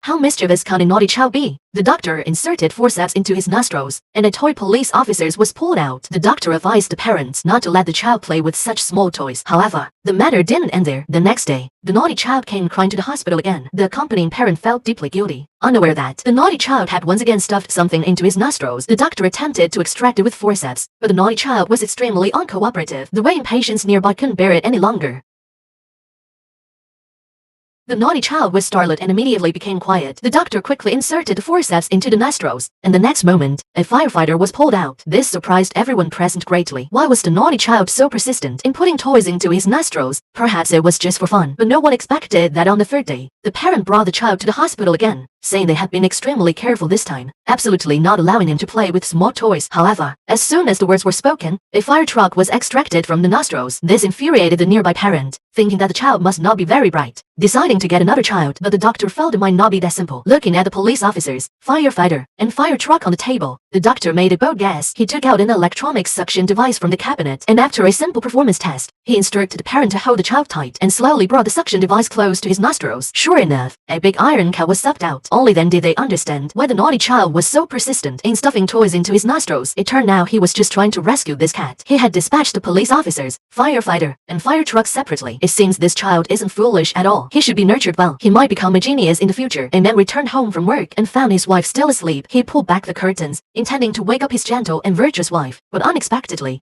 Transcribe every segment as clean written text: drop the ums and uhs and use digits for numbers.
How mischievous can a naughty child be? The doctor inserted forceps into his nostrils, and a toy police officer was pulled out. The doctor advised the parents not to let the child play with such small toys. However, the matter didn't end there. The next day, the naughty child came crying to the hospital again. The accompanying parent felt deeply guilty, unaware that the naughty child had once again stuffed something into his nostrils. The doctor attempted to extract it with forceps, but the naughty child was extremely uncooperative. The waiting patients nearby couldn't bear it any longer. The naughty child was startled and immediately became quiet. The doctor quickly inserted the forceps into the nostrils, and the next moment, a firefighter was pulled out. This surprised everyone present greatly. Why was the naughty child so persistent in putting toys into his nostrils? Perhaps it was just for fun, but no one expected that on the third day, the parent brought the child to the hospital again, saying they had been extremely careful this time, absolutely not allowing him to play with small toys. However, as soon as the words were spoken, a fire truck was extracted from the nostrils. This infuriated the nearby parent, thinking that the child must not be very bright, deciding to get another child, but the doctor felt it might not be that simple. Looking at the police officers, firefighter, and fire truck on the table, the doctor made a bold guess. He took out an electronic suction device from the cabinet, and after a simple performance test, he instructed the parent to hold the child tight and slowly brought the suction device close to his nostrils. Sure enough, a big iron cat was sucked out. Only then did they understand why the naughty child was so persistent in stuffing toys into his nostrils. It turned out he was just trying to rescue this cat. He had dispatched the police officers, firefighter, and fire truck separately. It seems this child isn't foolish at all. He should be nurtured well. He might become a genius in the future. And then returned home from work and found his wife still asleep. He pulled back the curtains, intending to wake up his gentle and virtuous wife, but unexpectedly,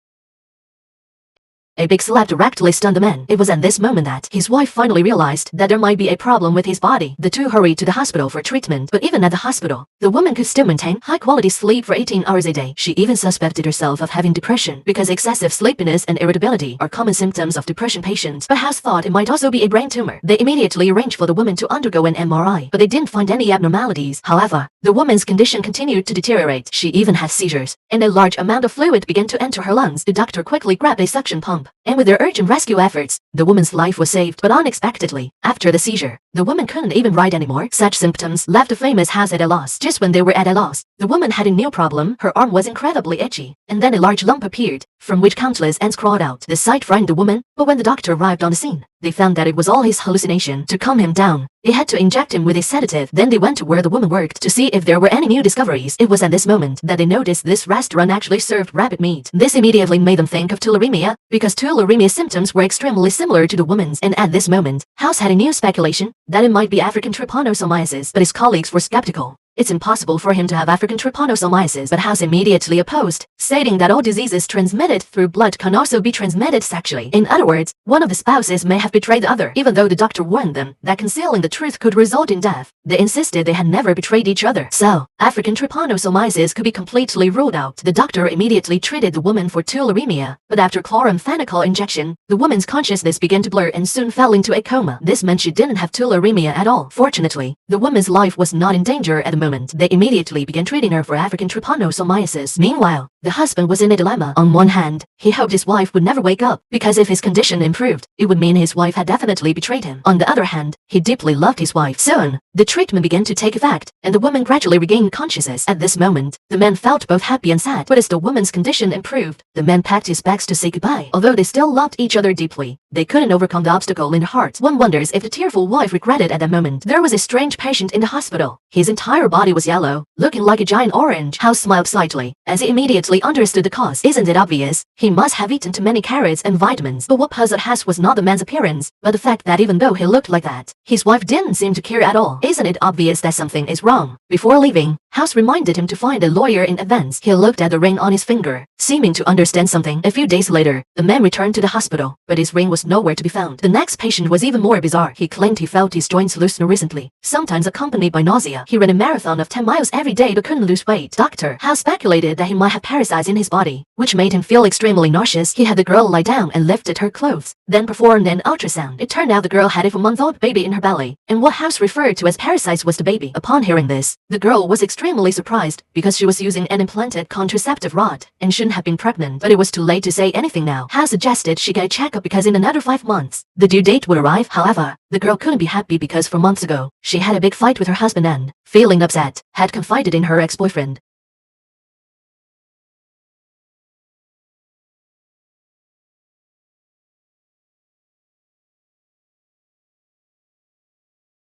a big slap directly stunned the man. It was at this moment that his wife finally realized that there might be a problem with his body. The two hurried to the hospital for treatment, but even at the hospital, the woman could still maintain high-quality sleep for 18 hours a day. She even suspected herself of having depression, because excessive sleepiness and irritability are common symptoms of depression patients. But House thought it might also be a brain tumor. They immediately arranged for the woman to undergo an MRI, but they didn't find any abnormalities. However, the woman's condition continued to deteriorate. She even had seizures, and a large amount of fluid began to enter her lungs. The doctor quickly grabbed a suction pump, and with their urgent rescue efforts, the woman's life was saved. But unexpectedly, after the seizure, the woman couldn't even write anymore. Such symptoms left the famous House at a loss. Just when they were at a loss, the woman had a new problem. Her arm was incredibly itchy, and then a large lump appeared, from which countless ants crawled out. The sight frightened the woman, but when the doctor arrived on the scene, they found that it was all his hallucination. To calm him down, they had to inject him with a sedative. Then they went to where the woman worked to see if there were any new discoveries. It was at this moment that they noticed this restaurant actually served rabbit meat. This immediately made them think of tularemia, because tularemia symptoms were extremely similar to the woman's. And at this moment, House had a new speculation that it might be African trypanosomiasis, but his colleagues were skeptical. It's impossible for him to have African trypanosomiasis, but House immediately opposed, stating that all diseases transmitted through blood can also be transmitted sexually. In other words, one of the spouses may have betrayed the other. Even though the doctor warned them that concealing the truth could result in death, they insisted they had never betrayed each other. So, African trypanosomiasis could be completely ruled out. The doctor immediately treated the woman for tularemia, but after chloramphenicol injection, the woman's consciousness began to blur and soon fell into a coma. This meant she didn't have tularemia at all. Fortunately, the woman's life was not in danger at the moment. They immediately began treating her for African trypanosomiasis. Meanwhile, the husband was in a dilemma. On one hand, he hoped his wife would never wake up, because if his condition improved, it would mean his wife had definitely betrayed him. On the other hand, he deeply loved his wife. Soon, the treatment began to take effect, and the woman gradually regained consciousness. At this moment, the man felt both happy and sad. But as the woman's condition improved, the man packed his bags to say goodbye. Although they still loved each other deeply, they couldn't overcome the obstacle in their hearts. One wonders if the tearful wife regretted at that moment. There was a strange patient in the hospital. His entire body was yellow, looking like a giant orange. House smiled slightly, as he immediately understood the cause. Isn't it obvious? He must have eaten too many carrots and vitamins. But what puzzled House was not the man's appearance, but the fact that even though he looked like that, his wife didn't seem to care at all. Isn't it obvious that something is wrong? Before leaving, House reminded him to find a lawyer in advance. He looked at the ring on his finger, seeming to understand something. A few days later, the man returned to the hospital, but his ring was nowhere to be found. The next patient was even more bizarre. He claimed he felt his joints loosen recently, sometimes accompanied by nausea. He ran a marathon of 10 miles every day but couldn't lose weight. Dr. House speculated that he might have parasites in his body, which made him feel extremely nauseous. He had the girl lie down and lifted her clothes, then performed an ultrasound. It turned out the girl had a 4-month-old baby in her belly, and what House referred to as parasites was the baby. Upon hearing this, the girl was extremely surprised, because she was using an implanted contraceptive rod and shouldn't have been pregnant. But it was too late to say anything now. House suggested she get a checkup because in another 5 months, the due date would arrive. However, the girl couldn't be happy because 4 months ago, she had a big fight with her husband and, feeling upset, had confided in her ex-boyfriend.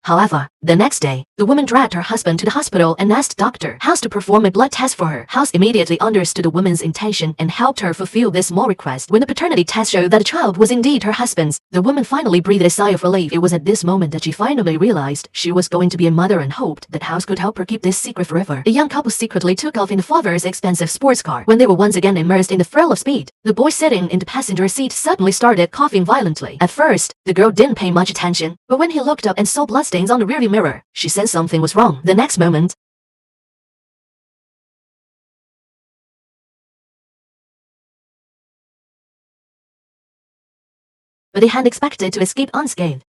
However, the next day, the woman dragged her husband to the hospital and asked Dr. House to perform a blood test for her. House immediately understood the woman's intention and helped her fulfill this small request. When the paternity test showed that the child was indeed her husband's, the woman finally breathed a sigh of relief. It was at this moment that she finally realized she was going to be a mother and hoped that House could help her keep this secret forever. The young couple secretly took off in the father's expensive sports car. When they were once again immersed in the thrill of speed, the boy sitting in the passenger seat suddenly started coughing violently. At first, the girl didn't pay much attention, but when he looked up and saw bloodstains on the rearview mirror, she sensed something was wrong. The next moment, but they hadn't expected to escape unscathed.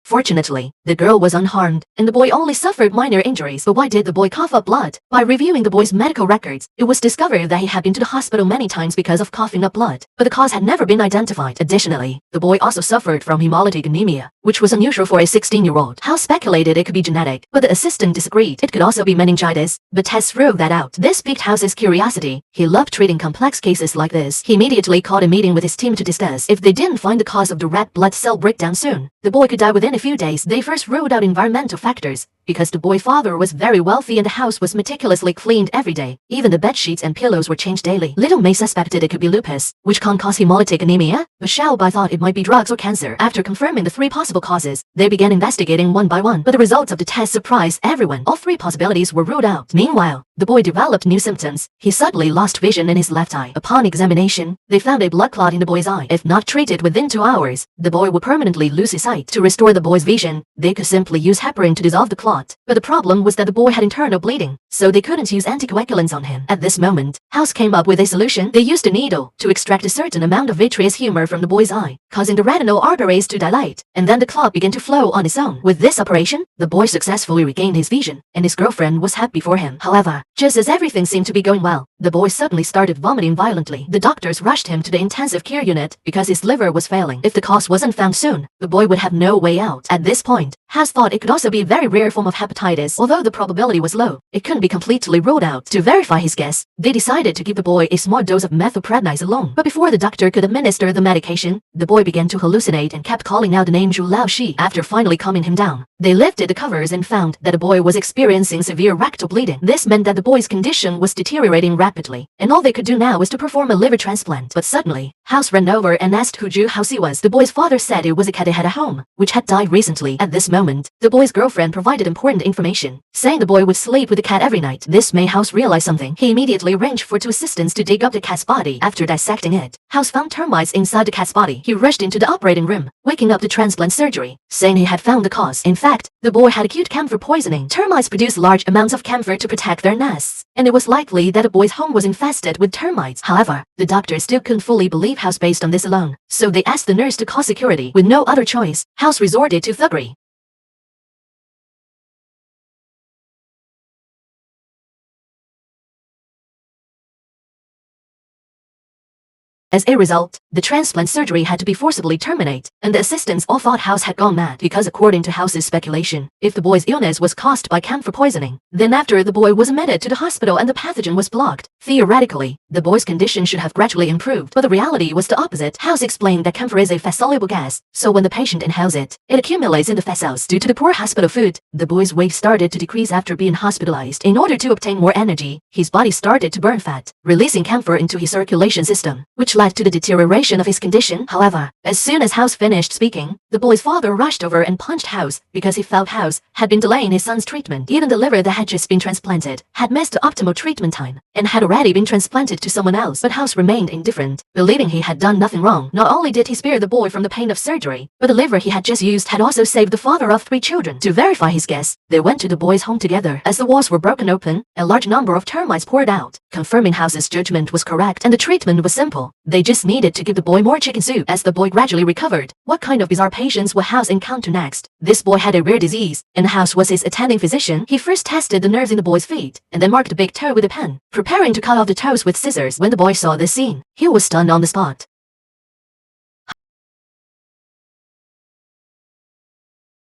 Fortunately, the girl was unharmed, and the boy only suffered minor injuries. But why did the boy cough up blood? By reviewing the boy's medical records, it was discovered that he had been to the hospital many times because of coughing up blood, but the cause had never been identified. Additionally, the boy also suffered from hemolytic anemia, which was unusual for a 16-year-old. House speculated it could be genetic, but the assistant disagreed. It could also be meningitis, but tests ruled that out. This piqued House's curiosity. He loved treating complex cases like this. He immediately called a meeting with his team to discuss. If they didn't find the cause of the red blood cell breakdown soon, the boy could die within a few days. They first ruled out environmental factors, because the boy's father was very wealthy and the house was meticulously cleaned every day. Even the bed sheets and pillows were changed daily. Little May suspected it could be lupus, which can cause hemolytic anemia, but Xiao Bai thought it might be drugs or cancer. After confirming the three possible causes, they began investigating one by one, but the results of the test surprised everyone. All three possibilities were ruled out. Meanwhile, the boy developed new symptoms. He suddenly lost vision in his left eye. Upon examination, they found a blood clot in the boy's eye. If not treated within 2 hours, the boy would permanently lose his sight. To restore the boy's vision, they could simply use heparin to dissolve the clot. But the problem was that the boy had internal bleeding, so they couldn't use anticoagulants on him. At this moment, House came up with a solution. They used a needle to extract a certain amount of vitreous humor from the boy's eye, causing the retinal arteries to dilate, and then the clot began to flow on its own. With this operation, the boy successfully regained his vision, and his girlfriend was happy for him. However, just as everything seemed to be going well, the boy suddenly started vomiting violently. The doctors rushed him to the intensive care unit because his liver was failing. If the cause wasn't found soon, the boy would have no way out. At this point, House thought it could also be a very rare form of hepatitis. Although the probability was low, it couldn't be completely ruled out. To verify his guess, they decided to give the boy a small dose of methylprednisolone. But before the doctor could administer the medication, the boy began to hallucinate and kept calling out the name Zhu Laoshi. After finally calming him down, they lifted the covers and found that the boy was experiencing severe rectal bleeding. This meant that the boy's condition was deteriorating rapidly, and all they could do now was to perform a liver transplant. But suddenly, House ran over and asked who Zhu Haoxi was. The boy's father said it was a cat they had at home, which had died recently. At this moment, the boy's girlfriend provided important information, saying the boy would sleep with the cat every night. This made House realize something. He immediately arranged for two assistants to dig up the cat's body. After dissecting it, House found termites inside the cat's body. He rushed into the operating room, waking up the transplant surgery, saying he had found the cause. In fact, the boy had acute camphor poisoning. Termites produce large amounts of camphor to protect their nests, and it was likely that the boy's home was infested with termites. However, the doctors still couldn't fully believe House based on this alone, so they asked the nurse to call security. With no other choice, House resorted to thuggery. As a result, the transplant surgery had to be forcibly terminated, and the assistants all thought House had gone mad because according to House's speculation, if the boy's illness was caused by camphor poisoning, then after the boy was admitted to the hospital and the pathogen was blocked, theoretically, the boy's condition should have gradually improved. But the reality was the opposite. House explained that camphor is a fat-soluble gas, so when the patient inhales it, it accumulates in the fat cells. Due to the poor hospital food, the boy's weight started to decrease after being hospitalized. In order to obtain more energy, his body started to burn fat, releasing camphor into his circulation system, which led to the deterioration of his condition. However, as soon as House finished speaking, the boy's father rushed over and punched House because he felt House had been delaying his son's treatment. Even the liver that had just been transplanted had missed the optimal treatment time and had already been transplanted to someone else. But House remained indifferent, believing he had done nothing wrong. Not only did he spare the boy from the pain of surgery, but the liver he had just used had also saved the father of 3 children. To verify his guess, they went to the boy's home together. As the walls were broken open, a large number of termites poured out, confirming House's judgment was correct, and the treatment was simple. They just needed to give the boy more chicken soup. As the boy gradually recovered, what kind of bizarre patients would House encounter next? This boy had a rare disease, and House was his attending physician. He first tested the nerves in the boy's feet, and then marked the big toe with a pen, preparing to cut off the toes with scissors. When the boy saw this scene, he was stunned on the spot.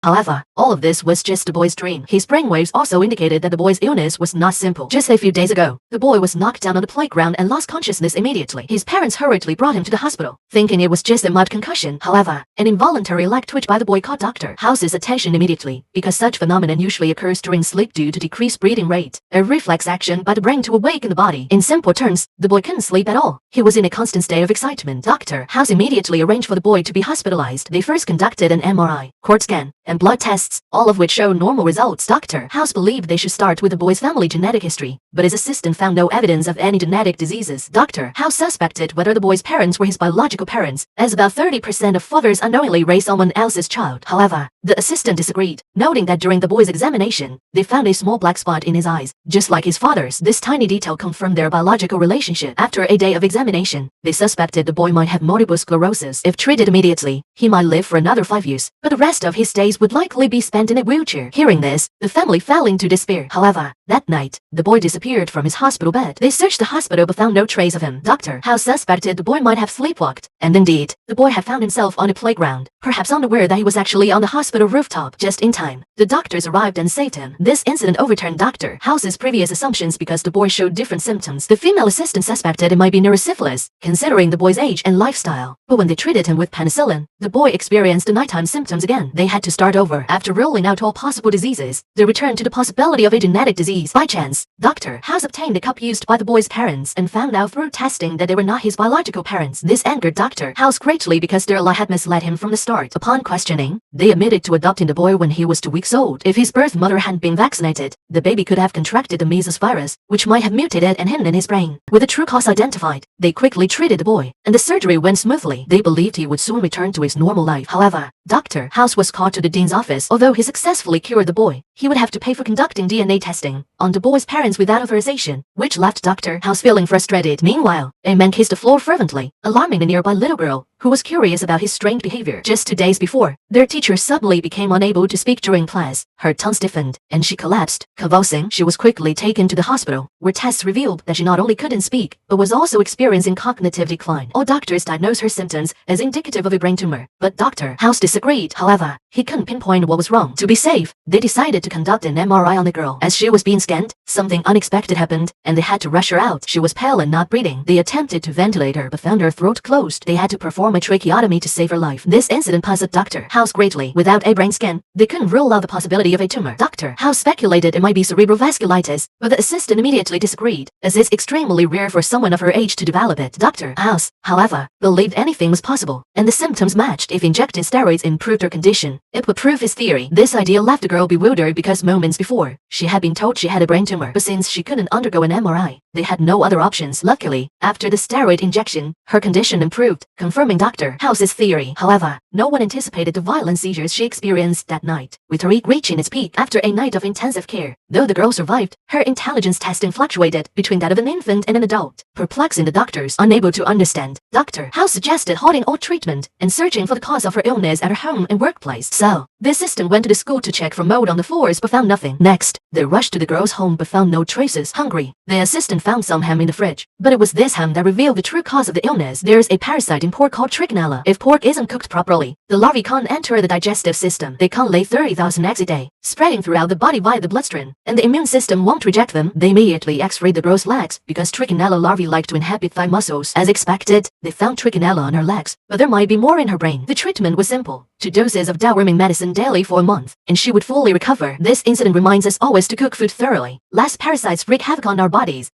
However, all of this was just the boy's dream. His brainwaves also indicated that the boy's illness was not simple. Just a few days ago, the boy was knocked down on the playground and lost consciousness immediately. His parents hurriedly brought him to the hospital, thinking it was just a mild concussion. However, an involuntary leg twitch by the boy caught Dr. House's attention immediately, because such phenomenon usually occurs during sleep due to decreased breathing rate, a reflex action by the brain to awaken the body. In simple terms, the boy couldn't sleep at all. He was in a constant state of excitement. Dr. House immediately arranged for the boy to be hospitalized. They first conducted an MRI, cord scan, and blood tests, all of which showed normal results. Dr. House believed they should start with the boy's family genetic history, but his assistant found no evidence of any genetic diseases. Dr. House suspected whether the boy's parents were his biological parents, as about 30% of fathers unknowingly raise someone else's child. However, the assistant disagreed, noting that during the boy's examination, they found a small black spot in his eyes, just like his father's. This tiny detail confirmed their biological relationship. After a day of examination, they suspected the boy might have multiple sclerosis. If treated immediately, he might live for another 5 years, but the rest of his days would likely be spent in a wheelchair. Hearing this, the family fell into despair. However, that night, the boy disappeared from his hospital bed. They searched the hospital but found no trace of him. Dr. House suspected the boy might have sleepwalked, and indeed, the boy had found himself on a playground, perhaps unaware that he was actually on the hospital rooftop. Just in time, the doctors arrived and saved him. This incident overturned Dr. House's previous assumptions because the boy showed different symptoms. The female assistant suspected it might be neurosyphilis, considering the boy's age and lifestyle. But when they treated him with penicillin, the boy experienced the nighttime symptoms again. They had to start over. After ruling out all possible diseases, they returned to the possibility of a genetic disease. By chance, Dr. House obtained a cup used by the boy's parents and found out through testing that they were not his biological parents. This angered Dr. House greatly because their lie had misled him from the start. Upon questioning, they admitted to adopting the boy when he was 2 weeks old. If his birth mother hadn't been vaccinated, the baby could have contracted the measles virus, which might have mutated and hidden in his brain. With the true cause identified, they quickly treated the boy, and the surgery went smoothly. They believed he would soon return to his normal life. However, Dr. House was called to the dean's office. Although he successfully cured the boy, he would have to pay for conducting DNA testing on the boy's parents without authorization, which left Dr. House feeling frustrated. Meanwhile, a man kissed the floor fervently, alarming a nearby little girl, who was curious about his strange behavior. Just 2 days before, their teacher suddenly became unable to speak during class. Her tongue stiffened, and she collapsed. Convulsing, she was quickly taken to the hospital, where tests revealed that she not only couldn't speak, but was also experiencing cognitive decline. All doctors diagnosed her symptoms as indicative of a brain tumor, but Dr. House disagreed. However, he couldn't pinpoint what was wrong. To be safe, they decided to conduct an MRI on the girl. As she was being scanned, something unexpected happened, and they had to rush her out. She was pale and not breathing. They attempted to ventilate her, but found her throat closed. They had to perform a tracheotomy to save her life. This incident puzzled Dr. House greatly. Without a brain scan, they couldn't rule out the possibility of a tumor. Dr. House speculated it might be cerebral vasculitis, but the assistant immediately disagreed, as it's extremely rare for someone of her age to develop it. Dr. House, however, believed anything was possible, and the symptoms matched. If injecting steroids improved her condition, it would prove his theory. This idea left the girl bewildered because moments before, she had been told she had a brain tumor, but since she couldn't undergo an MRI, they had no other options. Luckily, after the steroid injection, her condition improved, confirming Dr. House's theory. However, no one anticipated the violent seizures she experienced that night, with her EEG reaching its peak after a night of intensive care. Though the girl survived, her intelligence testing fluctuated between that of an infant and an adult, perplexing the doctors. Unable to understand, Dr. House suggested halting all treatment and searching for the cause of her illness at her home and workplace. So, the assistant went to the school to check for mold on the floors but found nothing. Next, they rushed to the girl's home but found no traces. Hungry, the assistant found some ham in the fridge, but it was this ham that revealed the true cause of the illness. There's a parasite in pork called trichinella. If pork isn't cooked properly, the larvae can't enter the digestive system. They can't lay 30,000 eggs a day, spreading throughout the body via the bloodstream, and the immune system won't reject them. They immediately x-rayed the girl's legs because trichinella larvae like to inhabit thigh muscles. As expected, they found trichinella on her legs, but there might be more in her brain. The treatment was simple: 2 doses of deworming medicine daily for a month, and she would fully recover. This incident reminds us always to cook food thoroughly, lest parasites wreak havoc on our bodies.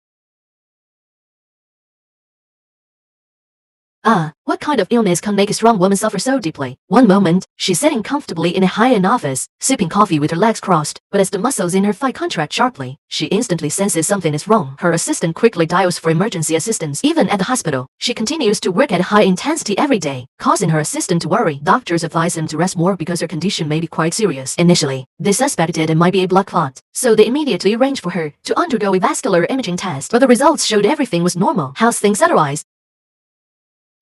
What kind of illness can make a strong woman suffer so deeply? One moment, she's sitting comfortably in a high-end office, sipping coffee with her legs crossed, but as the muscles in her thigh contract sharply, she instantly senses something is wrong. Her assistant quickly dials for emergency assistance. Even at the hospital, she continues to work at high intensity every day, causing her assistant to worry. Doctors advise him to rest more because her condition may be quite serious. Initially, they suspected it might be a blood clot, so they immediately arranged for her to undergo a vascular imaging test, but the results showed everything was normal. House thinks otherwise.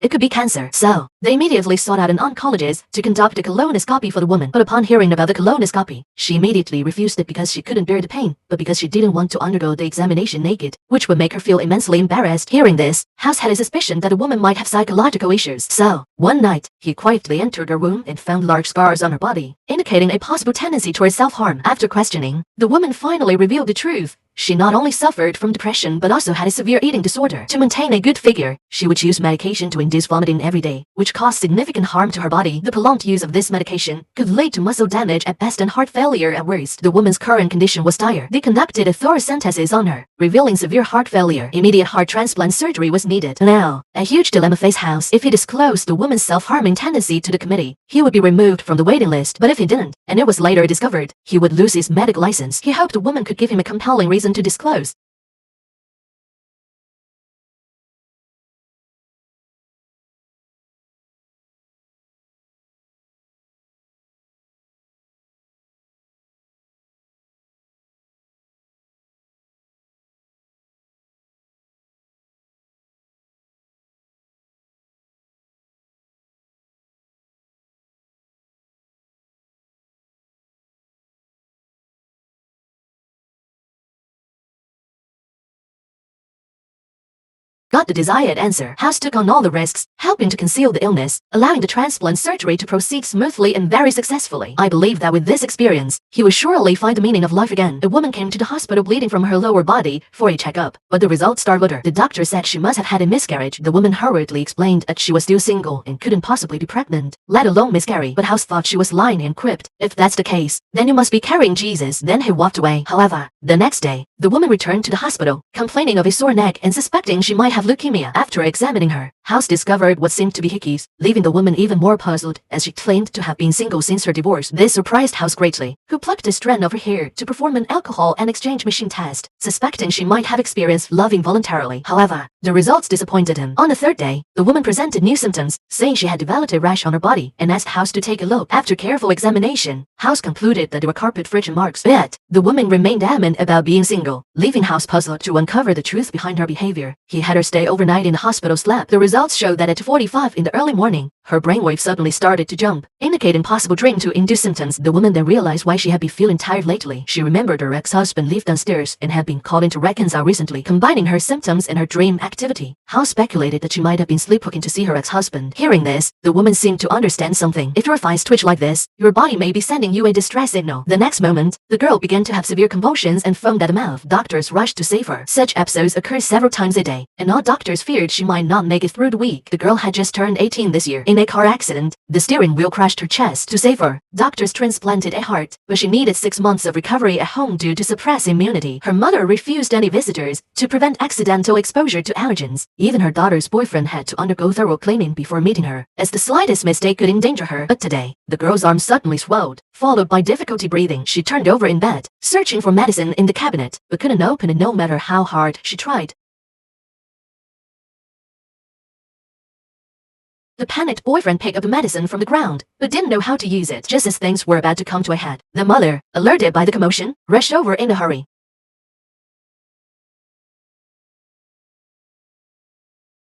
it could be cancer. So, they immediately sought out an oncologist to conduct a colonoscopy for the woman. But upon hearing about the colonoscopy, she immediately refused it because she couldn't bear the pain, but because she didn't want to undergo the examination naked, which would make her feel immensely embarrassed. Hearing this, House had a suspicion that the woman might have psychological issues. So, one night, he quietly entered her room and found large scars on her body, indicating a possible tendency towards self-harm. After questioning, the woman finally revealed the truth. She not only suffered from depression but also had a severe eating disorder. To maintain a good figure, she would use medication to induce vomiting every day, which caused significant harm to her body. The prolonged use of this medication could lead to muscle damage at best and heart failure at worst. The woman's current condition was dire. They conducted a thoracentesis on her, revealing severe heart failure. Immediate heart transplant surgery was needed. Now, a huge dilemma faced House. If he disclosed the woman's self-harming tendency to the committee, he would be removed from the waiting list. But if he didn't, and it was later discovered, he would lose his medical license. He hoped the woman could give him a compelling reason to disclose. Got the desired answer. House took on all the risks, helping to conceal the illness, allowing the transplant surgery to proceed smoothly and very successfully. I believe that with this experience, he will surely find the meaning of life again. A woman came to the hospital bleeding from her lower body for a checkup, but the results startled her. The doctor said she must have had a miscarriage. The woman hurriedly explained that she was still single and couldn't possibly be pregnant, let alone miscarry. But House thought she was lying and quipped, "If that's the case, then you must be carrying Jesus." Then he walked away. However, the next day, the woman returned to the hospital, complaining of a sore neck and suspecting she might have leukemia. After examining her, House discovered what seemed to be hickeys, leaving the woman even more puzzled as she claimed to have been single since her divorce. This surprised House greatly, who plucked a strand of her hair to perform an alcohol and exchange machine test, suspecting she might have experienced love involuntarily. However, the results disappointed him. On the third day, the woman presented new symptoms, saying she had developed a rash on her body and asked House to take a look. After careful examination, House concluded that there were carpet friction marks. Yet, the woman remained adamant about being single, leaving House puzzled to uncover the truth behind her behavior. He had her stay overnight in the hospital's lab. The results showed that at 2:45 in the early morning, her brainwave suddenly started to jump, indicating possible drink to induce symptoms. The woman then realized why she had been feeling tired lately. She remembered her ex-husband lived downstairs and had been called in to reconcile recently, combining her symptoms and her dream activity. House speculated that she might have been sleepwalking to see her ex-husband. Hearing this, the woman seemed to understand something. If your thighs twitch like this, your body may be sending you a distress signal. The next moment, the girl began to have severe convulsions and foamed at the mouth. Doctors rushed to save her. Such episodes occur several times a day, and all doctors feared she might not make it through the week. The girl had just turned 18 this year. In a car accident, the steering wheel crashed her chest. To save her, doctors transplanted a heart, but she needed 6 months of recovery at home due to suppressed immunity. Her mother refused any visitors to prevent accidental exposure to allergens. Even her daughter's boyfriend had to undergo thorough cleaning before meeting her, as the slightest mistake could endanger her. But today, the girl's arm suddenly swelled, followed by difficulty breathing. She turned over in bed, searching for medicine in the cabinet, but couldn't open it no matter how hard she tried. The panicked boyfriend picked up the medicine from the ground, but didn't know how to use it. Just as things were about to come to a head, the mother, alerted by the commotion, rushed over in a hurry.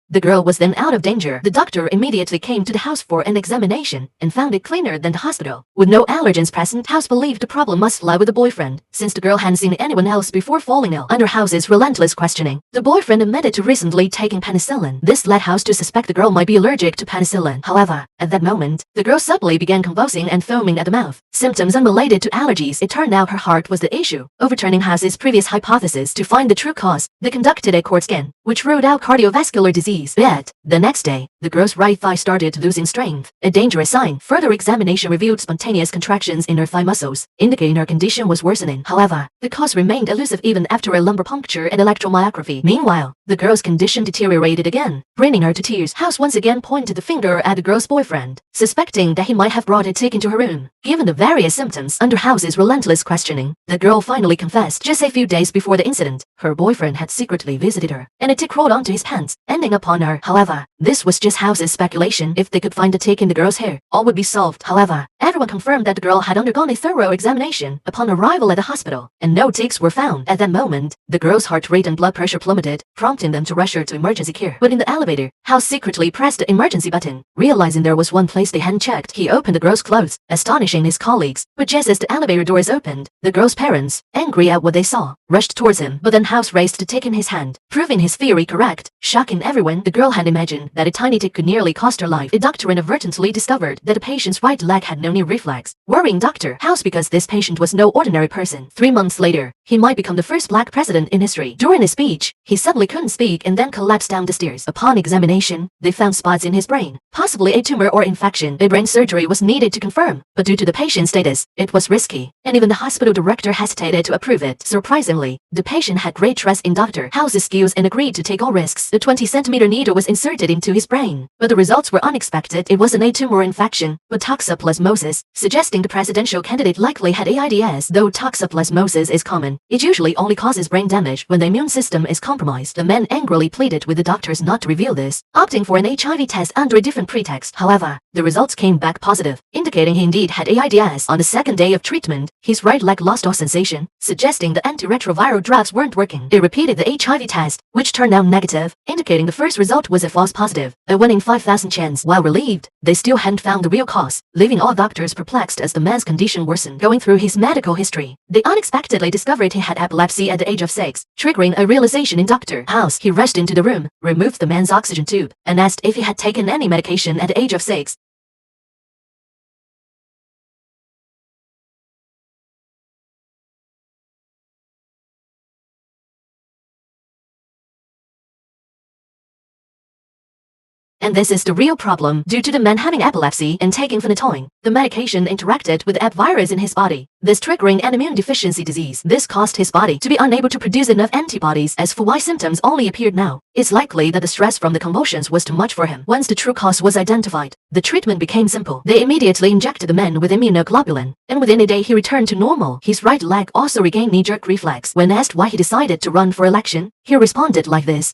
The girl was then out of danger. The doctor immediately came to the house for an examination and found it cleaner than the hospital. With no allergens present, House believed the problem must lie with the boyfriend, since the girl hadn't seen anyone else before falling ill. Under House's relentless questioning, the boyfriend admitted to recently taking penicillin. This led House to suspect the girl might be allergic to penicillin. However, at that moment, the girl suddenly began convulsing and foaming at the mouth, symptoms unrelated to allergies. It turned out her heart was the issue, overturning House's previous hypothesis. To find the true cause, they conducted a cord scan, which ruled out cardiovascular disease. Yet, the next day, the girl's right thigh started losing strength, a dangerous sign. Further examination revealed spontaneous contractions in her thigh muscles, indicating her condition was worsening. However, the cause remained elusive even after a lumbar puncture and electromyography. Meanwhile, the girl's condition deteriorated again, bringing her to tears. House once again pointed the finger at the girl's boyfriend, suspecting that he might have brought a tick into her room. Given the various symptoms under House's relentless questioning, the girl finally confessed. Just a few days before the incident, her boyfriend had secretly visited her, and a tick crawled onto his pants, ending upon her. However, this was just House's speculation. If they could find a tick in the girl's hair, all would be solved. However, everyone confirmed that the girl had undergone a thorough examination upon arrival at the hospital, and no ticks were found. At that moment, the girl's heart rate and blood pressure plummeted, prompting prompting them to rush her to emergency care. But in the elevator, House secretly pressed the emergency button. Realizing there was one place they hadn't checked, he opened the girl's clothes, astonishing his colleagues. But just as the elevator doors opened, the girl's parents, angry at what they saw, rushed towards him. But then House raced to take in his hand, proving his theory correct. Shocking everyone, the girl had imagined that a tiny tick could nearly cost her life. The doctor inadvertently discovered that the patient's right leg had no knee reflex, worrying Dr. House because this patient was no ordinary person. 3 months later, he might become the first black president in history. During his speech, he suddenly couldn't speak and then collapsed down the stairs. Upon examination, they found spots in his brain, possibly a tumor or infection. A brain surgery was needed to confirm, but due to the patient's status, it was risky, and even the hospital director hesitated to approve it. Surprisingly, the patient had great trust in Dr. House's skills and agreed to take all risks. The 20-centimeter needle was inserted into his brain, but the results were unexpected. It wasn't a tumor infection, but toxoplasmosis, suggesting the presidential candidate likely had AIDS. Though toxoplasmosis is common, it usually only causes brain damage when the immune system is compromised. The man angrily pleaded with the doctors not to reveal this, opting for an HIV test under a different pretext. However, the results came back positive, indicating he indeed had AIDS. On the second day of treatment, his right leg lost all sensation, suggesting the antiretroviral drugs weren't working. They repeated the HIV test, which turned out negative, indicating the first result was a false positive, a 1 in 5,000 chance. While relieved, they still hadn't found the real cause, leaving all doctors perplexed as the man's condition worsened. Going through his medical history, they unexpectedly discovered he had epilepsy at the age of 6, triggering a realization in Dr. House. He rushed into the room, removed the man's oxygen tube, and asked if he had taken any medication at the age of 6. And this is the real problem. Due to the man having epilepsy and taking phenytoin, the medication interacted with the ep virus in his body, this triggering an immune deficiency disease. This caused his body to be unable to produce enough antibodies. As for why symptoms only appeared now, it's likely that the stress from the convulsions was too much for him. Once the true cause was identified, the treatment became simple. They immediately injected the man with immunoglobulin, and within a day he returned to normal. His right leg also regained knee-jerk reflex. When asked why he decided to run for election, he responded like this.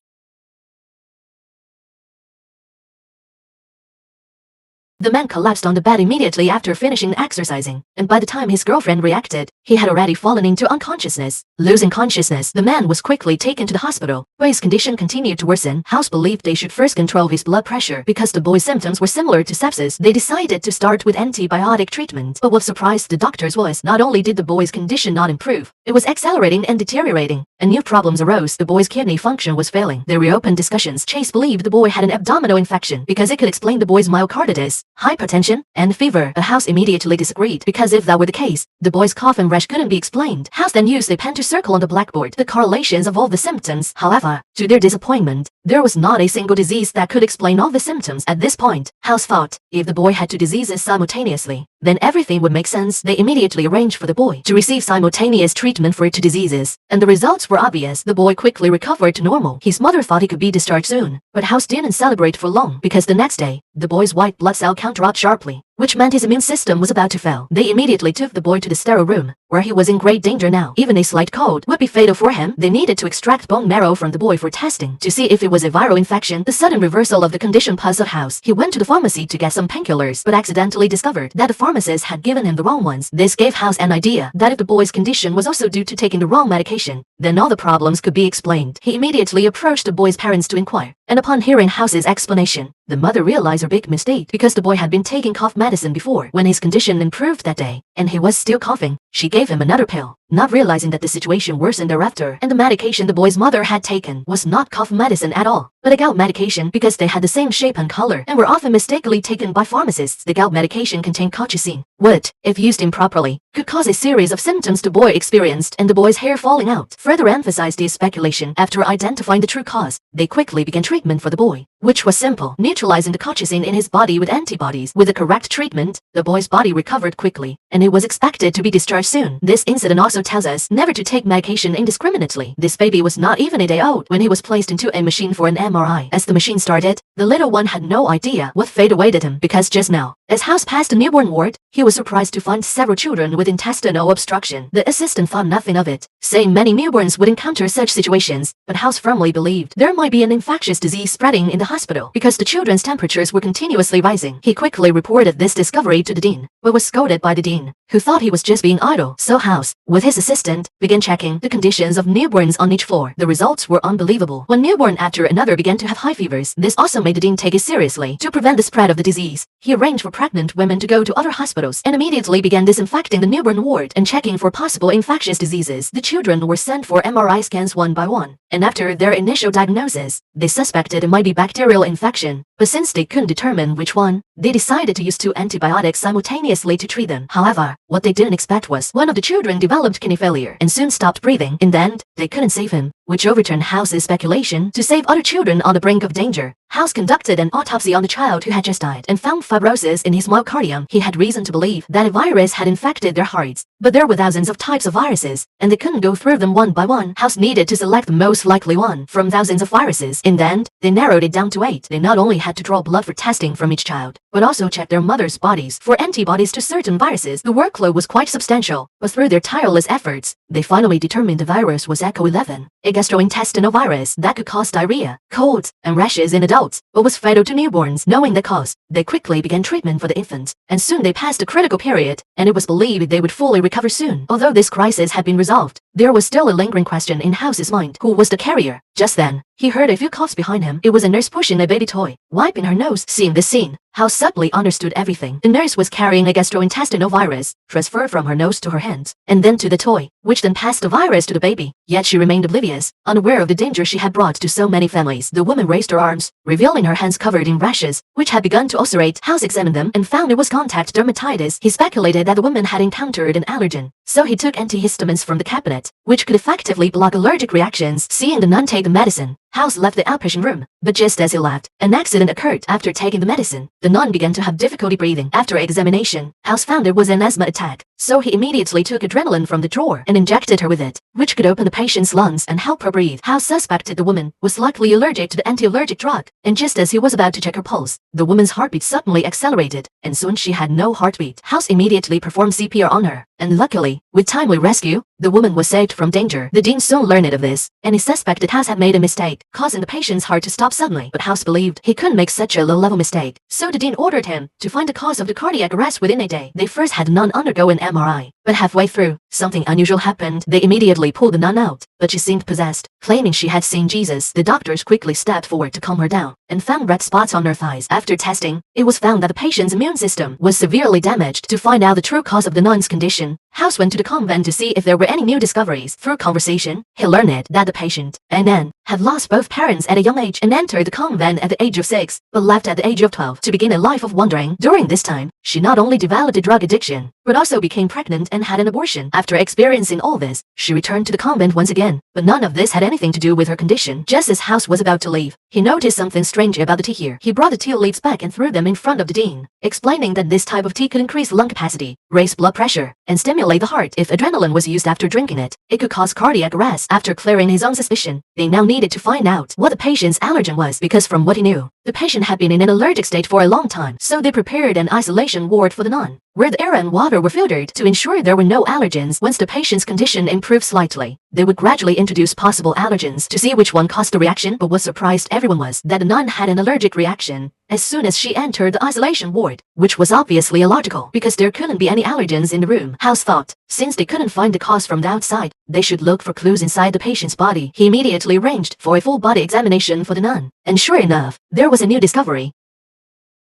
The man collapsed on the bed immediately after finishing exercising, and by the time his girlfriend reacted, he had already fallen into unconsciousness. Losing consciousness, the man was quickly taken to the hospital, where his condition continued to worsen. House believed they should first control his blood pressure because the boy's symptoms were similar to sepsis. They decided to start with antibiotic treatment, but what surprised the doctors was not only did the boy's condition not improve, it was accelerating and deteriorating, and new problems arose. The boy's kidney function was failing. They reopened discussions. Chase believed the boy had an abdominal infection because it could explain the boy's myocarditis, hypertension, and fever. The House immediately disagreed because if that were the case, the boy's cough and rash couldn't be explained. House then used a pen to circle on the blackboard the correlations of all the symptoms. However, to their disappointment, there was not a single disease that could explain all the symptoms. At this point, House thought, if the boy had 2 diseases simultaneously, then everything would make sense. They immediately arranged for the boy to receive simultaneous treatment for 2 diseases, and the results were obvious. The boy quickly recovered to normal. His mother thought he could be discharged soon, but House didn't celebrate for long because the next day, the boy's white blood cell count dropped sharply, which meant his immune system was about to fail. They immediately took the boy to the sterile room, where he was in great danger now. Even a slight cold would be fatal for him. They needed to extract bone marrow from the boy for testing to see if it was a viral infection. The sudden reversal of the condition puzzled House. He went to the pharmacy to get some painkillers, but accidentally discovered that the pharmacist had given him the wrong ones. This gave House an idea that if the boy's condition was also due to taking the wrong medication, then all the problems could be explained. He immediately approached the boy's parents to inquire, and upon hearing House's explanation, the mother realized her big mistake because the boy had been taking cough medicine before. When his condition improved that day, and he was still coughing, she gave him another pill, not realizing that the situation worsened thereafter, and the medication the boy's mother had taken was not cough medicine at all, but a gout medication because they had the same shape and color and were often mistakenly taken by pharmacists. The gout medication contained colchicine, which, if used improperly, could cause a series of symptoms the boy experienced and the boy's hair falling out. Further emphasized the speculation. After identifying the true cause, they quickly began treatment for the boy, which was simple, neutralizing the colchicine in his body with antibodies. With the correct treatment, the boy's body recovered quickly, and it was expected to be discharged soon. This incident also tells us never to take medication indiscriminately. This baby was not even a day old when he was placed into a machine for an MRI. As the machine started, the little one had no idea what fate awaited him because just now, as House passed the newborn ward, he was surprised to find several children with intestinal obstruction. The assistant thought nothing of it, saying many newborns would encounter such situations, but House firmly believed there might be an infectious disease spreading in the hospital because the children's temperatures were continuously rising. He quickly reported this discovery to the dean, but was scolded by the dean, who thought he was just being idle. So House, with his assistant, began checking the conditions of newborns on each floor. The results were unbelievable. One newborn after another began to have high fevers. This also made the dean take it seriously. To prevent the spread of the disease, he arranged for pregnant women to go to other hospitals and immediately began disinfecting the newborn ward and checking for possible infectious diseases. The children were sent for MRI scans one by one, and after their initial diagnosis, they suspected it might be bacterial infection. But since they couldn't determine which one, they decided to use 2 antibiotics simultaneously to treat them. However, what they didn't expect was one of the children developed kidney failure and soon stopped breathing. In the end, they couldn't save him, which overturned House's speculation to save other children on the brink of danger. House conducted an autopsy on the child who had just died and found fibrosis in his myocardium. He had reason to believe that a virus had infected their hearts, but there were thousands of types of viruses, and they couldn't go through them one by one. House needed to select the most likely one from thousands of viruses. In the end, they narrowed it down to 8. They not only had to draw blood for testing from each child, but also check their mother's bodies for antibodies to certain viruses. The workload was quite substantial, but through their tireless efforts, they finally determined the virus was Echo 11, a gastrointestinal virus that could cause diarrhea, colds, and rashes in adults, but was fatal to newborns. Knowing the cause, they quickly began treatment for the infants, and soon they passed a critical period, and it was believed they would fully recover soon. Although this crisis had been resolved, there was still a lingering question in House's mind: who was the carrier? Just then, he heard a few coughs behind him. It was a nurse pushing a baby toy, wiping her nose. Seeing this scene, House suddenly understood everything. The nurse was carrying a gastrointestinal virus, transferred from her nose to her hands, and then to the toy, which then passed the virus to the baby. Yet she remained oblivious, unaware of the danger she had brought to so many families. The woman raised her arms, revealing her hands covered in rashes, which had begun to ulcerate. House examined them and found it was contact dermatitis. He speculated that the woman had encountered an allergen, so he took antihistamines from the cabinet, which could effectively block allergic reactions. Seeing the nun take the medicine, House left the outpatient room, but just as he left, an accident occurred. After taking the medicine, the nun began to have difficulty breathing. After examination, House found it was an asthma attack, so he immediately took adrenaline from the drawer and injected her with it, which could open the patient's lungs and help her breathe. House suspected the woman was likely allergic to the anti-allergic drug, and just as he was about to check her pulse, the woman's heartbeat suddenly accelerated, and soon she had no heartbeat. House immediately performed CPR on her, and luckily, with timely rescue, the woman was saved from danger. The dean soon learned of this, and he suspected House had made a mistake, causing the patient's heart to stop suddenly. But House believed he couldn't make such a low-level mistake, so the dean ordered him to find the cause of the cardiac arrest within a day. They first had the nun undergo an MRI, but halfway through, something unusual happened. They immediately pulled the nun out, but she seemed possessed, claiming she had seen Jesus. The doctors quickly stepped forward to calm her down, and found red spots on her thighs. After testing, it was found that the patient's immune system was severely damaged. To find out the true cause of the nun's condition, House went to the convent to see if there were any new discoveries. Through conversation, he learned that the patient, Anne, had lost both parents at a young age and entered the convent at the age of 6, but left at the age of 12 to begin a life of wandering. During this time, she not only developed a drug addiction, but also became pregnant and had an abortion. After experiencing all this, she returned to the convent once again, but none of this had anything to do with her condition. Just as House was about to leave, he noticed something strange about the tea here. He brought the tea leaves back and threw them in front of the dean, explaining that this type of tea could increase lung capacity, raise blood pressure, and stimulate the heart. If adrenaline was used after drinking it, it could cause cardiac arrest. After clearing his own suspicion, they now needed to find out what the patient's allergen was, because from what he knew, the patient had been in an allergic state for a long time. So they prepared an isolation ward for the nun, where the air and water were filtered to ensure there were no allergens. Once the patient's condition improved slightly, they would gradually introduce possible allergens to see which one caused the reaction. But what surprised everyone was that the nun had an allergic reaction as soon as she entered the isolation ward, which was obviously illogical because there couldn't be any allergens in the room. House thought, since they couldn't find the cause from the outside, they should look for clues inside the patient's body. He immediately arranged for a full body examination for the nun, and sure enough, there was a new discovery.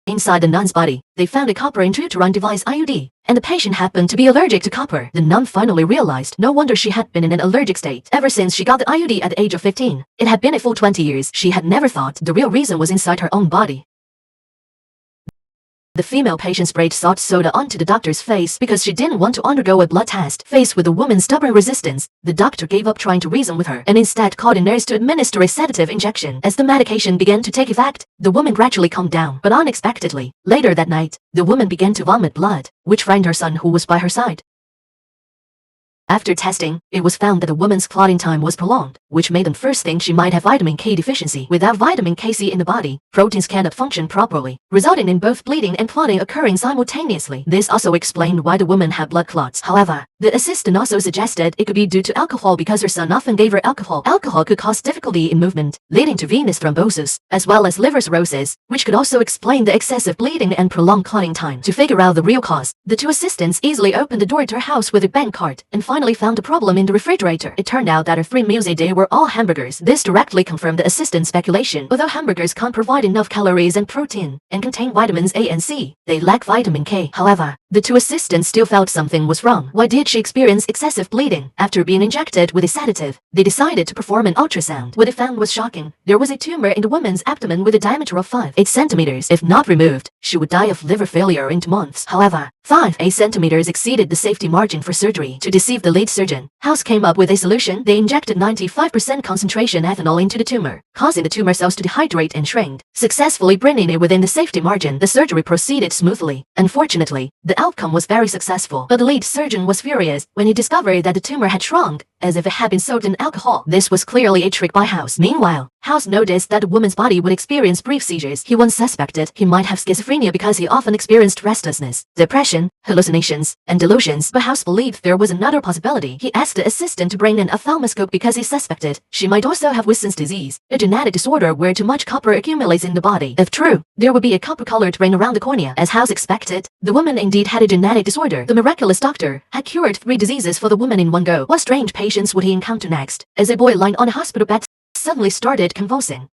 Inside the nun's body, they found a copper intrauterine device IUD, and the patient happened to be allergic to copper. The nun finally realized no wonder she had been in an allergic state ever since she got the IUD at the age of 15. It had been a full 20 years. She had never thought the real reason was inside her own body. The female patient sprayed salt soda onto the doctor's face because she didn't want to undergo a blood test. Faced with the woman's stubborn resistance, the doctor gave up trying to reason with her and instead called a nurse to administer a sedative injection. As the medication began to take effect, the woman gradually calmed down, but unexpectedly, later that night, the woman began to vomit blood, which frightened her son who was by her side. After testing, it was found that the woman's clotting time was prolonged, which made them first think she might have vitamin K deficiency. Without vitamin K-C in the body, proteins cannot function properly, resulting in both bleeding and clotting occurring simultaneously. This also explained why the woman had blood clots. However, the assistant also suggested it could be due to alcohol because her son often gave her alcohol. Alcohol could cause difficulty in movement, leading to venous thrombosis, as well as liver cirrhosis, which could also explain the excessive bleeding and prolonged clotting time. To figure out the real cause, the two assistants easily opened the door to her house with a bank card and finally found a problem in the refrigerator. It turned out that her 3 meals a day were all hamburgers. This directly confirmed the assistant's speculation. Although hamburgers can't provide enough calories and protein and contain vitamins A and C, they lack vitamin K. However, the two assistants still felt something was wrong. Why did she experience excessive bleeding? After being injected with a sedative, they decided to perform an ultrasound. What they found was shocking. There was a tumor in the woman's abdomen with a diameter of 5 centimeters. If not removed, she would die of liver failure in 2 months. However, 5 centimeters exceeded the safety margin for surgery. To deceive the lead surgeon, House came up with a solution. They injected 95% concentration ethanol into the tumor, causing the tumor cells to dehydrate and shrink, successfully bringing it within the safety margin. The surgery proceeded smoothly. Unfortunately, the outcome was very successful, but the lead surgeon was furious when he discovered that the tumor had shrunk, as if it had been soaked in alcohol. This was clearly a trick by House. Meanwhile, House noticed that the woman's body would experience brief seizures. He once suspected he might have schizophrenia because he often experienced restlessness, depression, hallucinations, and delusions, but House believed there was another possibility. He asked the assistant to bring an ophthalmoscope because he suspected she might also have Wilson's disease, a genetic disorder where too much copper accumulates in the body. If true, there would be a copper-colored ring around the cornea. As House expected, the woman indeed had a genetic disorder. The miraculous doctor had cured 3 diseases for the woman in one go. What strange patients would he encounter next? As a boy lying on a hospital bed suddenly started convulsing.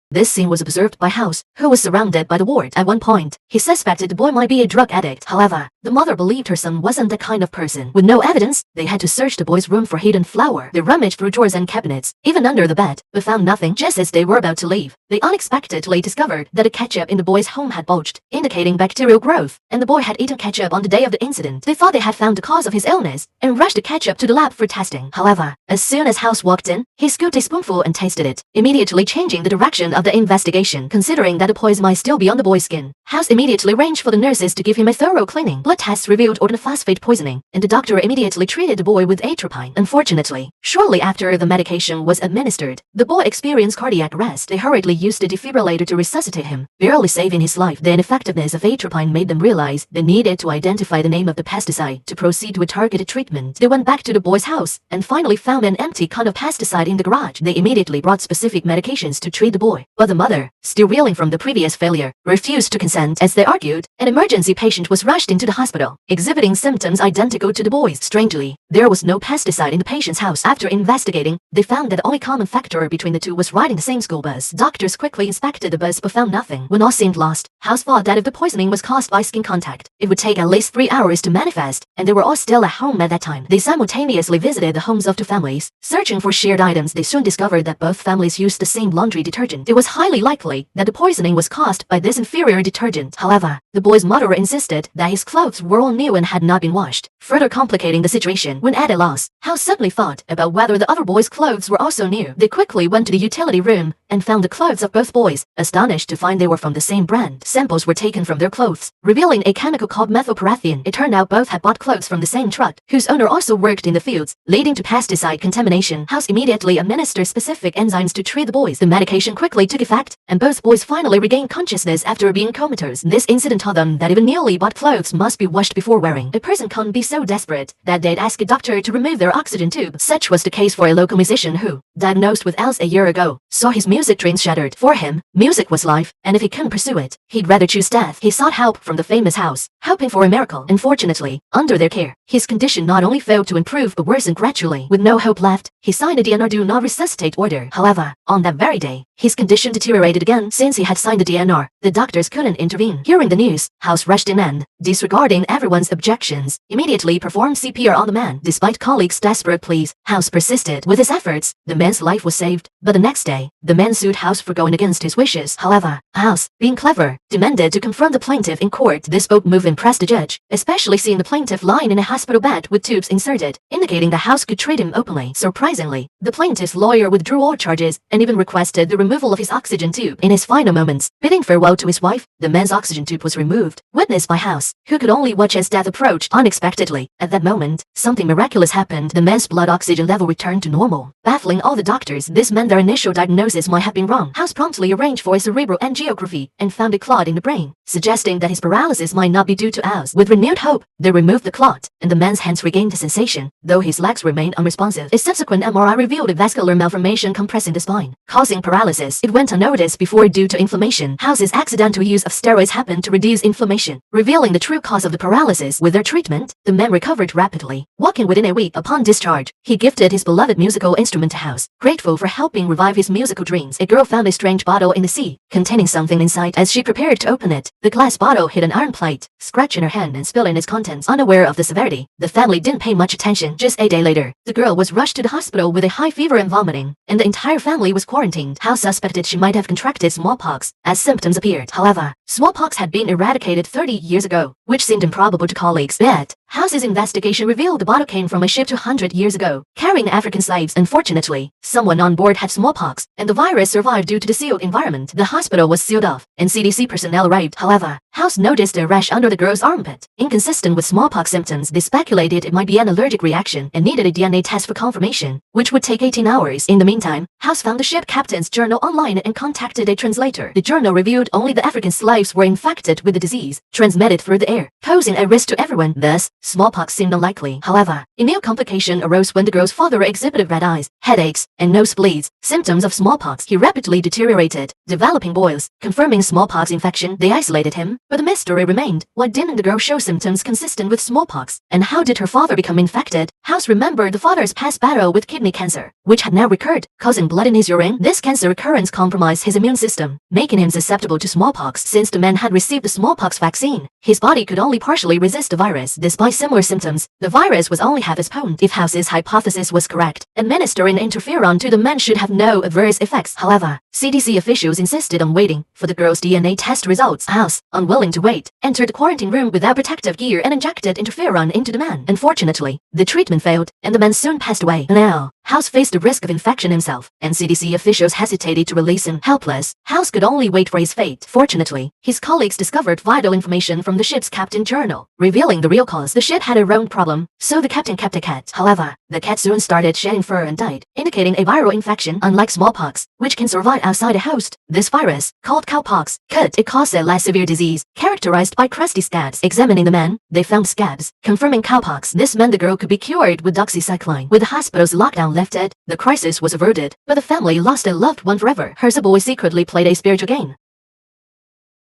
This scene was observed by House, who was surrounded by the ward. At one point, he suspected the boy might be a drug addict. However, the mother believed her son wasn't the kind of person. With no evidence, they had to search the boy's room for hidden flour. They rummaged through drawers and cabinets, even under the bed, but found nothing. Just as they were about to leave, they unexpectedly discovered that the ketchup in the boy's home had bulged, indicating bacterial growth, and the boy had eaten ketchup on the day of the incident. They thought they had found the cause of his illness and rushed the ketchup to the lab for testing. However, as soon as House walked in, he scooped a spoonful and tasted it, immediately changing the direction of the investigation. Considering that the poison might still be on the boy's skin, House immediately arranged for the nurses to give him a thorough cleaning. Blood tests revealed organophosphate poisoning, and the doctor immediately treated the boy with atropine. Unfortunately, shortly after the medication was administered, the boy experienced cardiac arrest. They hurriedly used a defibrillator to resuscitate him, barely saving his life. The ineffectiveness of atropine made them realize they needed to identify the name of the pesticide to proceed with targeted treatment. They went back to the boy's house and finally found an empty can of pesticide in the garage. They immediately brought specific medications to treat the boy, but the mother, still reeling from the previous failure, refused to consent. As they argued, an emergency patient was rushed into the hospital, exhibiting symptoms identical to the boy's. Strangely, there was no pesticide in the patient's house. After investigating, they found that the only common factor between the two was riding the same school bus. Doctors quickly inspected the bus but found nothing. When all seemed lost, House thought that if the poisoning was caused by skin contact, it would take at least 3 hours to manifest, and they were all still at home at that time. They simultaneously visited the homes of 2 families, searching for shared items. They soon discovered that both families used the same laundry detergent. It was highly likely that the poisoning was caused by this inferior detergent. However, the boy's mother insisted that his clothes were all new and had not been washed, further complicating the situation. When at a loss, House suddenly thought about whether the other boy's clothes were also new. They quickly went to the utility room and found the clothes of both boys, astonished to find they were from the same brand. Samples were taken from their clothes, revealing a chemical called methylparathene. It turned out both had bought clothes from the same truck, whose owner also worked in the fields, leading to pesticide contamination. House immediately administered specific enzymes to treat the boys. The medication quickly took effect, and both boys finally regained consciousness after being comatose. This incident taught them that even newly bought clothes must be washed before wearing. A person can't be so desperate that they'd ask a doctor to remove their oxygen tube. Such was the case for a local musician who, diagnosed with ALS a year ago, saw his music dreams shattered. For him, music was life, and if he couldn't pursue it, he'd rather choose death. He sought help from the famous House, hoping for a miracle. Unfortunately, under their care, his condition not only failed to improve but worsened gradually. With no hope left, he signed a DNR do not resuscitate order. However, on that very day, his condition deteriorated again. Since he had signed the DNR, the doctors couldn't intervene. Hearing the news, House rushed in and, disregarding everyone's objections, immediately performed CPR on the man. Despite colleagues' desperate pleas, House persisted. With his efforts, the man's life was saved. But the next day, the man sued House for going against his wishes. However, House, being clever, demanded to confront the plaintiff in court. This bold move impressed the judge, especially seeing the plaintiff lying in a hospital bed with tubes inserted, indicating the House could treat him openly. Surprisingly, the plaintiff's lawyer withdrew all charges and even requested the removal of his oxygen tube. In his final moments, bidding farewell to his wife, the man man's oxygen tube was removed, witnessed by House, who could only watch as death approached unexpectedly. At that moment, something miraculous happened. The man's blood oxygen level returned to normal. Baffling all the doctors, this meant their initial diagnosis might have been wrong. House promptly arranged for a cerebral angiography and found a clot in the brain, suggesting that his paralysis might not be due to ALS. With renewed hope, they removed the clot, and the man's hands regained the sensation, though his legs remained unresponsive. A subsequent MRI revealed a vascular malformation compressing the spine, causing paralysis. It went unnoticed before due to inflammation. House's accidental use of steroids happened to reduce inflammation, revealing the true cause of the paralysis. With their treatment, the man recovered rapidly. Walking within a week upon discharge, he gifted his beloved musical instrument to House, grateful for helping revive his musical dreams. A girl found a strange bottle in the sea, containing something inside. As she prepared to open it, the glass bottle hit an iron plate, scratching her hand and spilling its contents. Unaware of the severity, the family didn't pay much attention. Just a day later, the girl was rushed to the hospital with a high fever and vomiting, and the entire family was quarantined. House suspected she might have contracted smallpox, as symptoms appeared. However, smallpox had been eradicated 30 years ago, which seemed improbable to colleagues. Yet, House's investigation revealed the bottle came from a ship 200 years ago, carrying African slaves. Unfortunately, someone on board had smallpox, and the virus survived due to the sealed environment. The hospital was sealed off, and CDC personnel arrived. However, House noticed a rash under the girl's armpit. Inconsistent with smallpox symptoms, they speculated it might be an allergic reaction and needed a DNA test for confirmation, which would take 18 hours. In the meantime, House found the ship captain's journal online and contacted a translator. The journal revealed only the African slaves were infected with the disease, transmitted through the air, posing a risk to everyone. Thus, smallpox seemed unlikely. However, a new complication arose when the girl's father exhibited red eyes, headaches, and nosebleeds, symptoms of smallpox. He rapidly deteriorated, developing boils, confirming smallpox infection. They isolated him, but the mystery remained. Why didn't the girl show symptoms consistent with smallpox? And how did her father become infected? House remembered the father's past battle with kidney cancer, which had now recurred, causing blood in his urine. This cancer recurrence compromised his immune system, making him susceptible to smallpox. Since the man had received the smallpox vaccine, his body could only partially resist the virus. Despite similar symptoms, the virus was only half as potent. If House's hypothesis was correct, administering interferon to the man should have no adverse effects. However, CDC officials insisted on waiting for the girl's DNA test results. House, unwilling to wait, entered the quarantine room without protective gear and injected interferon into the man. Unfortunately, the treatment failed, and the man soon passed away. Now, House faced the risk of infection himself, and CDC officials hesitated to release him. Helpless, House could only wait for his fate. Fortunately, his colleagues discovered vital information from the ship's captain's journal, revealing the real cause. The ship had a roam problem, so the captain kept a cat. However, the cat soon started shedding fur and died, indicating a viral infection. Unlike smallpox, which can survive outside a host, this virus, called cowpox, could cause a less severe disease, characterized by crusty scabs. Examining the man, they found scabs, confirming cowpox. This meant the girl could be cured with doxycycline. With the hospital's lockdown lifted, the crisis was averted, but the family lost a loved one forever. Herzebawi secretly played a spiritual game.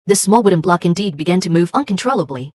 The small wooden block indeed began to move uncontrollably,